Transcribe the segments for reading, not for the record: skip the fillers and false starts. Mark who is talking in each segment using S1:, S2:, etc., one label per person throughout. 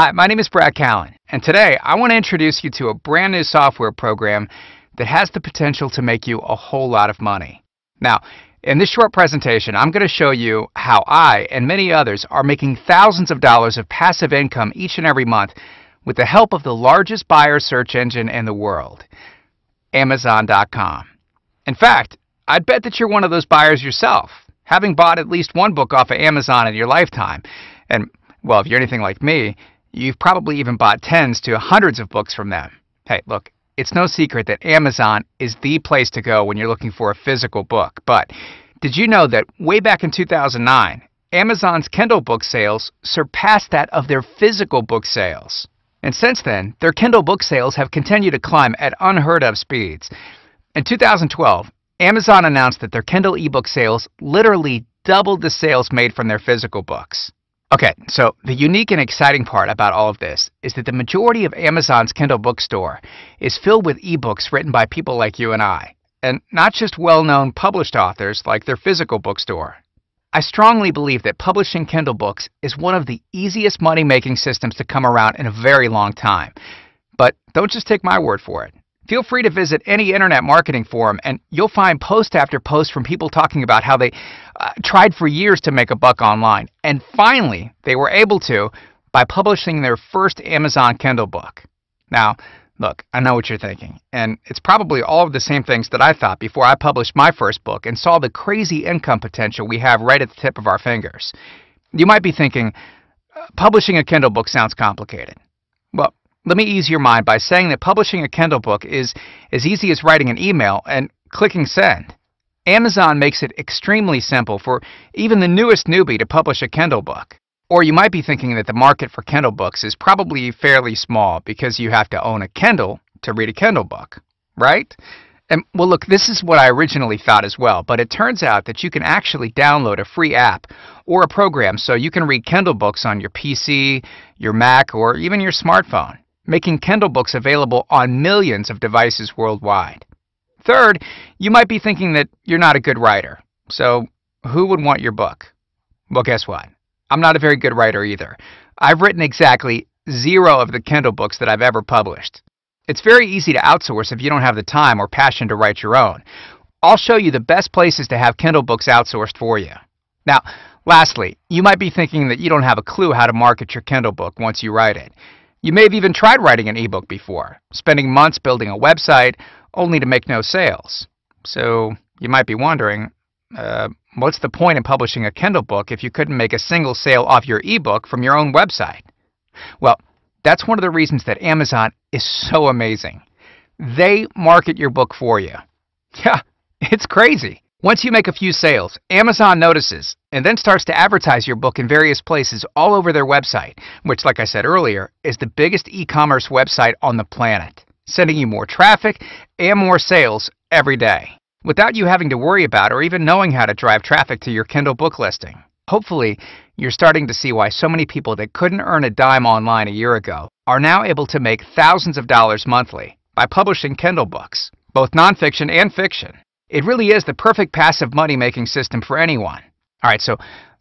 S1: Hi, my name is Brad Callen, and today I want to introduce you to a brand new software program that has the potential to make you a whole lot of money. Now, in this short presentation, I'm going to show you how I and many others are making thousands of dollars of passive income each and every month with the help of the largest buyer search engine in the world, Amazon.com. In fact, I'd bet that you're one of those buyers yourself, having bought at least one book off of Amazon in your lifetime. And, well, if you're anything like me, you've probably even bought tens to hundreds of books from them. Hey, look, it's no secret that Amazon is the place to go when you're looking for a physical book. But did you know that way back in 2009, Amazon's Kindle book sales surpassed that of their physical book sales? And since then, their Kindle book sales have continued to climb at unheard of speeds. In 2012, Amazon announced that their Kindle ebook sales literally doubled the sales made from their physical books. Okay, so the unique and exciting part about all of this is that the majority of Amazon's Kindle bookstore is filled with ebooks written by people like you and I, and not just well-known published authors like their physical bookstore. I strongly believe that publishing Kindle books is one of the easiest money-making systems to come around in a very long time. But don't just take my word for it. Feel free to visit any internet marketing forum and you'll find post after post from people talking about how they tried for years to make a buck online. And finally, they were able to by publishing their first Amazon Kindle book. Now, look, I know what you're thinking. And it's probably all of the same things that I thought before I published my first book and saw the crazy income potential we have right at the tip of our fingers. You might be thinking, publishing a Kindle book sounds complicated. Well, let me ease your mind by saying that publishing a Kindle book is as easy as writing an email and clicking send. Amazon makes it extremely simple for even the newest newbie to publish a Kindle book. Or you might be thinking that the market for Kindle books is probably fairly small because you have to own a Kindle to read a Kindle book, right? And well, look, this is what I originally thought as well, but it turns out that you can actually download a free app or a program so you can read Kindle books on your PC, your Mac, or even your smartphone, making Kindle books available on millions of devices worldwide. Third, you might be thinking that you're not a good writer. So who would want your book? Well, guess what? I'm not a very good writer either. I've written exactly 0 of the Kindle books that I've ever published. It's very easy to outsource if you don't have the time or passion to write your own. I'll show you the best places to have Kindle books outsourced for you. Now, lastly, you might be thinking that you don't have a clue how to market your Kindle book once you write it. You may have even tried writing an ebook before, spending months building a website only to make no sales. So you might be wondering, what's the point in publishing a Kindle book if you couldn't make a single sale off your ebook from your own website? Well, that's one of the reasons that Amazon is so amazing. They market your book for you. Yeah, it's crazy. Once you make a few sales, Amazon notices and then starts to advertise your book in various places all over their website, which, like I said earlier, is the biggest e-commerce website on the planet, sending you more traffic and more sales every day, without you having to worry about or even knowing how to drive traffic to your Kindle book listing. Hopefully, you're starting to see why so many people that couldn't earn a dime online a year ago are now able to make thousands of dollars monthly by publishing Kindle books, both nonfiction and fiction. It really is the perfect passive money-making system for anyone. All right, so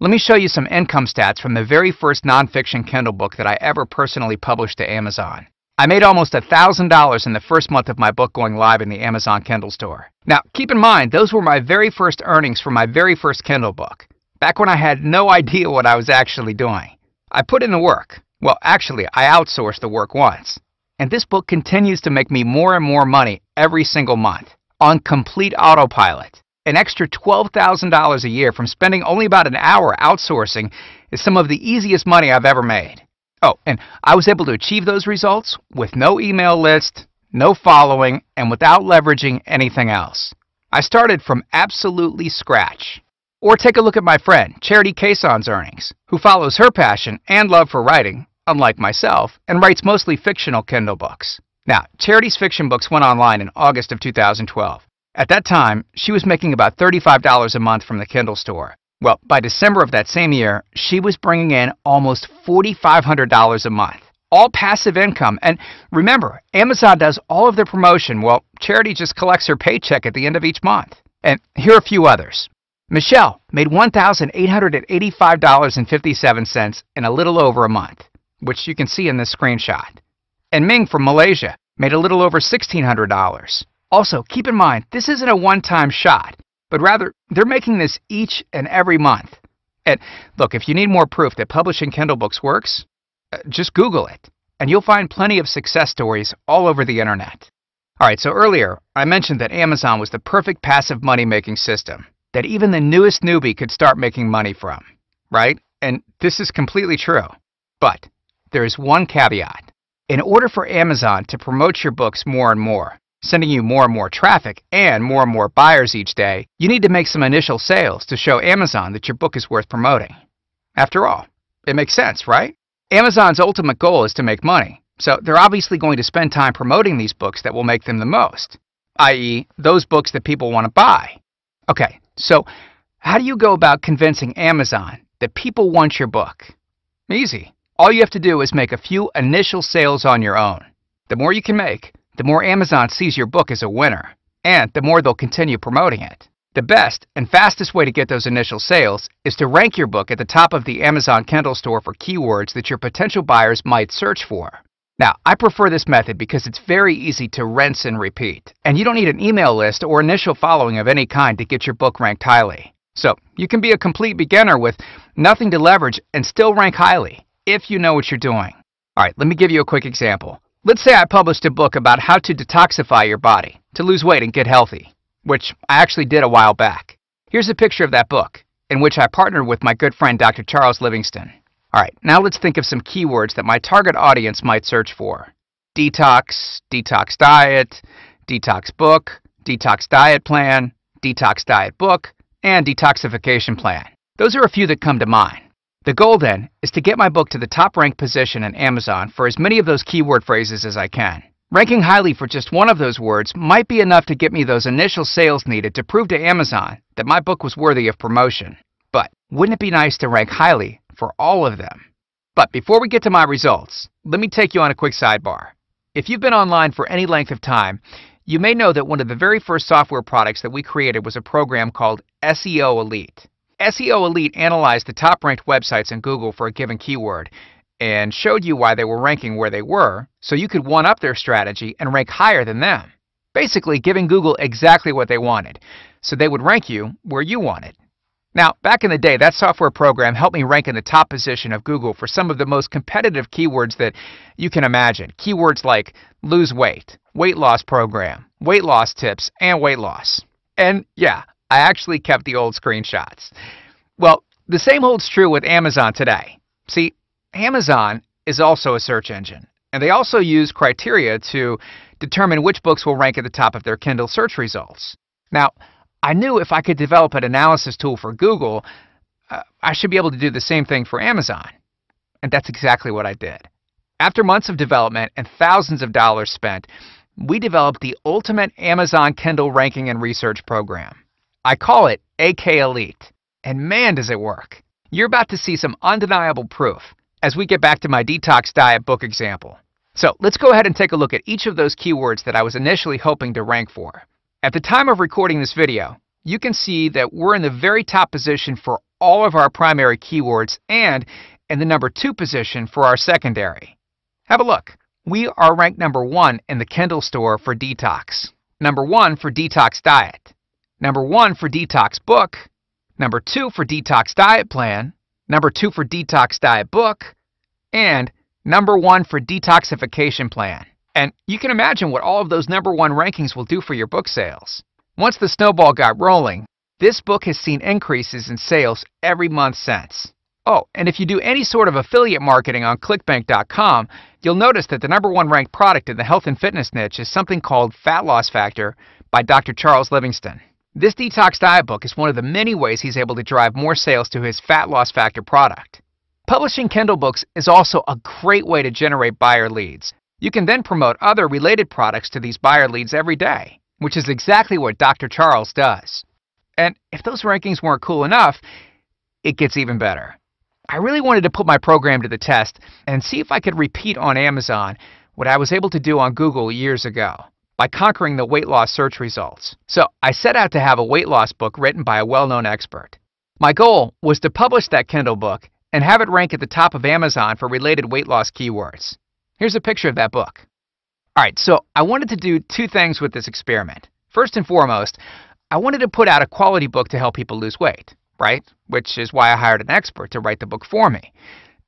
S1: let me show you some income stats from the very first nonfiction Kindle book that I ever personally published to Amazon. I made almost $1,000 in the first month of my book going live in the Amazon Kindle store. Now, keep in mind, those were my very first earnings from my very first Kindle book, back when I had no idea what I was actually doing. I put in the work. Well, actually, I outsourced the work once. And this book continues to make me more and more money every single month, on complete autopilot. An extra $12,000 a year from spending only about an hour outsourcing is some of the easiest money I've ever made. Oh, and I was able to achieve those results with no email list, no following, and without leveraging anything else. I started from absolutely scratch. Or take a look at my friend, Charity Caison's earnings, who follows her passion and love for writing, unlike myself, and writes mostly fictional Kindle books. Now, Charity's fiction books went online in August of 2012. At that time, she was making about $35 a month from the Kindle store. Well, by December of that same year, she was bringing in almost $4,500 a month. All passive income. And remember, Amazon does all of the promotion, while Charity just collects her paycheck at the end of each month. And here are a few others. Michelle made $1,885.57 in a little over a month. which you can see in this screenshot. And Ming from Malaysia made a little over $1,600. Also, keep in mind, this isn't a one-time shot, but rather they're making this each and every month. And look, if you need more proof that publishing Kindle books works, just Google it, and you'll find plenty of success stories all over the internet. Alright, so earlier, I mentioned that Amazon was the perfect passive money-making system that even the newest newbie could start making money from, right? And this is completely true. But there is one caveat. In order for Amazon to promote your books more and more, sending you more and more traffic and more buyers each day, you need to make some initial sales to show Amazon that your book is worth promoting. After all, it makes sense, right? Amazon's ultimate goal is to make money, so they're obviously going to spend time promoting these books that will make them the most, i.e., those books that people want to buy. Okay, so how do you go about convincing Amazon that people want your book? Easy. All you have to do is make a few initial sales on your own. The more you can make, the more Amazon sees your book as a winner, and the more they'll continue promoting it. The best and fastest way to get those initial sales is to rank your book at the top of the Amazon Kindle store for keywords that your potential buyers might search for. Now, I prefer this method because it's very easy to rinse and repeat, and you don't need an email list or initial following of any kind to get your book ranked highly. So, you can be a complete beginner with nothing to leverage and still rank highly, if you know what you're doing. Alright, let me give you a quick example. Let's say I published a book about how to detoxify your body, to lose weight and get healthy, which I actually did a while back. Here's a picture of that book, in which I partnered with my good friend Dr. Charles Livingston. Alright, now let's think of some keywords that my target audience might search for. Detox, detox diet, detox book, detox diet plan, detox diet book, and detoxification plan. Those are a few that come to mind. The goal then is to get my book to the top ranked position in Amazon for as many of those keyword phrases as I can. Ranking highly for just one of those words might be enough to get me those initial sales needed to prove to Amazon that my book was worthy of promotion. But wouldn't it be nice to rank highly for all of them? But before we get to my results, let me take you on a quick sidebar. If you've been online for any length of time, you may know that one of the very first software products that we created was a program called SEO Elite. SEO Elite analyzed the top-ranked websites in Google for a given keyword and showed you why they were ranking where they were, so you could one-up their strategy and rank higher than them. Basically, giving Google exactly what they wanted, so they would rank you where you wanted. Now, back in the day, that software program helped me rank in the top position of Google for some of the most competitive keywords that you can imagine. Keywords like lose weight, weight loss program, weight loss tips, and weight loss. And yeah, I actually kept the old screenshots. Well, the same holds true with Amazon today. See, Amazon is also a search engine, and they also use criteria to determine which books will rank at the top of their Kindle search results. Now, I knew if I could develop an analysis tool for Google, I should be able to do the same thing for Amazon. And that's exactly what I did. After months of development and thousands of dollars spent, we developed the ultimate Amazon Kindle ranking and research program. I call it AK Elite, and man does it work. You're about to see some undeniable proof as we get back to my detox diet book example. So let's go ahead and take a look at each of those keywords that I was initially hoping to rank for. At the time of recording this video, you can see that we're in the very top position for all of our primary keywords and in the number 2 position for our secondary. Have a look. We are ranked number 1 in the Kindle store for detox, number 1 for detox diet, number 1 for detox book, number 2 for detox diet plan, number 2 for detox diet book, and number 1 for detoxification plan. And you can imagine what all of those number 1 rankings will do for your book sales. Once the snowball got rolling, this book has seen increases in sales every month since. Oh, and if you do any sort of affiliate marketing on clickbank.com, you'll notice that the number 1 ranked product in the health and fitness niche is something called Fat Loss Factor by Dr. Charles Livingston. This detox diet book is one of the many ways he's able to drive more sales to his Fat Loss Factor product. Publishing Kindle books is also a great way to generate buyer leads. You can then promote other related products to these buyer leads every day, which is exactly what Dr. Charles does. And if those rankings weren't cool enough, it gets even better. I really wanted to put my program to the test and see if I could repeat on Amazon what I was able to do on Google years ago by conquering the weight loss search results. So I set out to have a weight loss book written by a well-known expert. My goal was to publish that Kindle book and have it rank at the top of Amazon for related weight loss keywords. Here's a picture of that book. Alright, so I wanted to do two things with this experiment. First and foremost, I wanted to put out a quality book to help people lose weight, right? Which is why I hired an expert to write the book for me.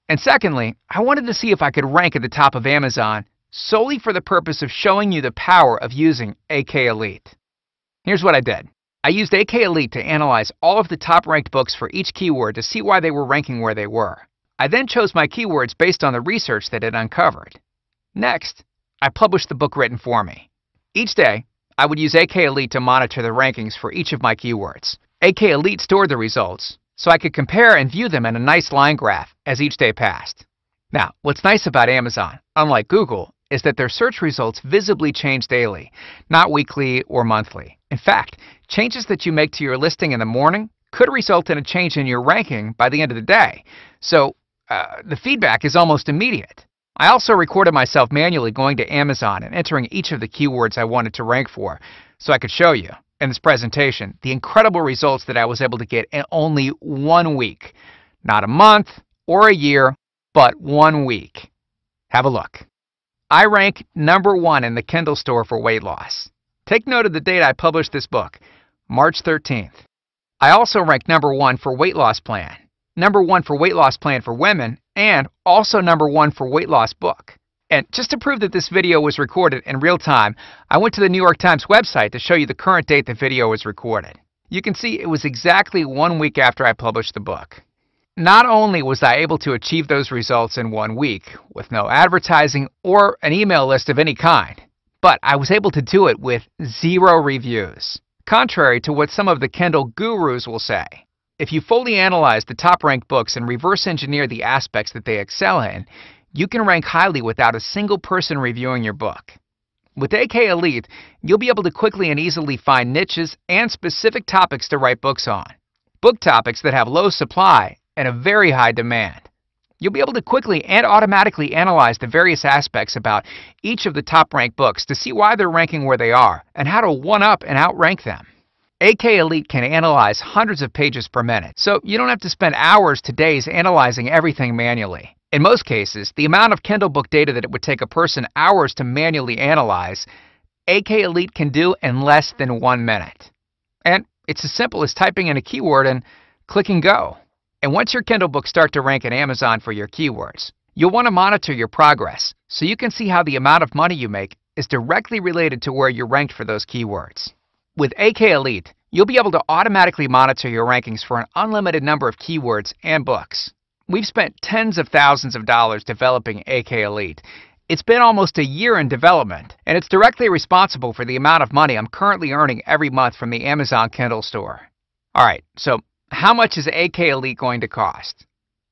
S1: And secondly, I wanted to see if I could rank at the top of Amazon solely for the purpose of showing you the power of using AK Elite. Here's what I did. I used AK Elite to analyze all of the top-ranked books for each keyword to see why they were ranking where they were. I then chose my keywords based on the research that it uncovered. Next, I published the book written for me. Each day, I would use AK Elite to monitor the rankings for each of my keywords. AK Elite stored the results, so I could compare and view them in a nice line graph as each day passed. Now, what's nice about Amazon, unlike Google, is that their search results visibly change daily, not weekly or monthly. In fact, changes that you make to your listing in the morning could result in a change in your ranking by the end of the day. So, the feedback is almost immediate. I also recorded myself manually going to Amazon and entering each of the keywords I wanted to rank for, so I could show you, in this presentation, the incredible results that I was able to get in only 1 week. Not a month or a year, but 1 week. Have a look. I rank #1 in the Kindle store for weight loss. Take note of the date I published this book, March 13th. I also rank #1 for weight loss plan, #1 for weight loss plan for women, and also #1 for weight loss book. And just to prove that this video was recorded in real time, I went to the New York Times website to show you the current date the video was recorded. You can see it was exactly 1 week after I published the book. Not only was I able to achieve those results in 1 week with no advertising or an email list of any kind, but I was able to do it with 0 reviews. Contrary to what some of the Kindle gurus will say, if you fully analyze the top-ranked books and reverse engineer the aspects that they excel in, you can rank highly without a single person reviewing your book. With AK Elite, you'll be able to quickly and easily find niches and specific topics to write books on. Book topics that have low supply and a very high demand. You'll be able to quickly and automatically analyze the various aspects about each of the top-ranked books to see why they're ranking where they are and how to one-up and outrank them. AK Elite can analyze hundreds of pages per minute, so you don't have to spend hours to days analyzing everything manually. In most cases, the amount of Kindle book data that it would take a person hours to manually analyze, AK Elite can do in less than 1 minute. And it's as simple as typing in a keyword and clicking go. And once your Kindle books start to rank in Amazon for your keywords, you'll want to monitor your progress so you can see how the amount of money you make is directly related to where you're ranked for those keywords. With AK Elite, you'll be able to automatically monitor your rankings for an unlimited number of keywords and books. We've spent tens of thousands of dollars developing AK Elite. It's been almost a year in development, and it's directly responsible for the amount of money I'm currently earning every month from the Amazon Kindle store. Alright, so how much is AK Elite going to cost?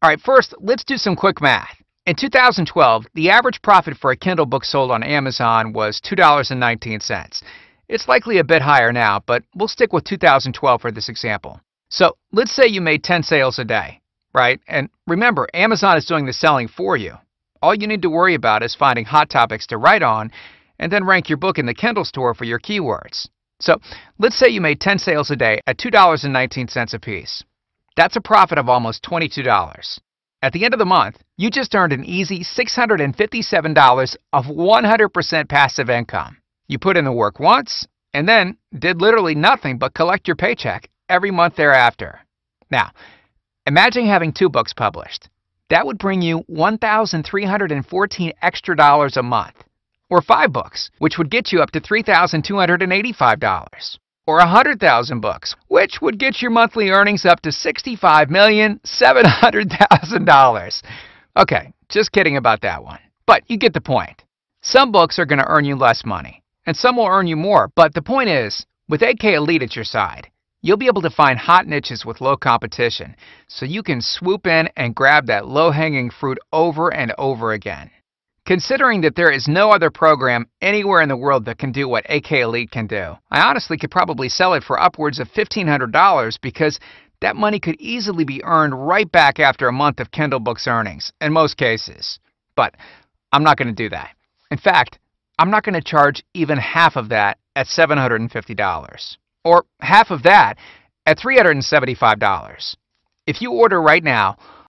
S1: Alright, first, let's do some quick math. In 2012, the average profit for a Kindle book sold on Amazon was $2.19. It's likely a bit higher now, but we'll stick with 2012 for this example. So let's say you made 10 sales a day, right? And remember, Amazon is doing the selling for you. All you need to worry about is finding hot topics to write on and then rank your book in the Kindle store for your keywords. So let's say you made 10 sales a day at $2.19 a piece. That's a profit of almost $22. At the end of the month, you just earned an easy $657 of 100% passive income. You put in the work once and then did literally nothing but collect your paycheck every month thereafter. Now, imagine having 2 books published. That would bring you $1,314 extra dollars a month. Or 5 books, which would get you up to $3,285. Or 100,000 books, which would get your monthly earnings up to $65,700,000. Okay, just kidding about that one. But you get the point. Some books are going to earn you less money, and some will earn you more. But the point is, with AK Elite at your side, you'll be able to find hot niches with low competition, so you can swoop in and grab that low-hanging fruit over and over again. Considering that there is no other program anywhere in the world that can do what AK Elite can do, I honestly could probably sell it for upwards of $1,500 because that money could easily be earned right back after a month of Kindle Books earnings, in most cases. But I'm not going to do that. In fact, I'm not going to charge even half of that at $750, or half of that at $375. If you order right now,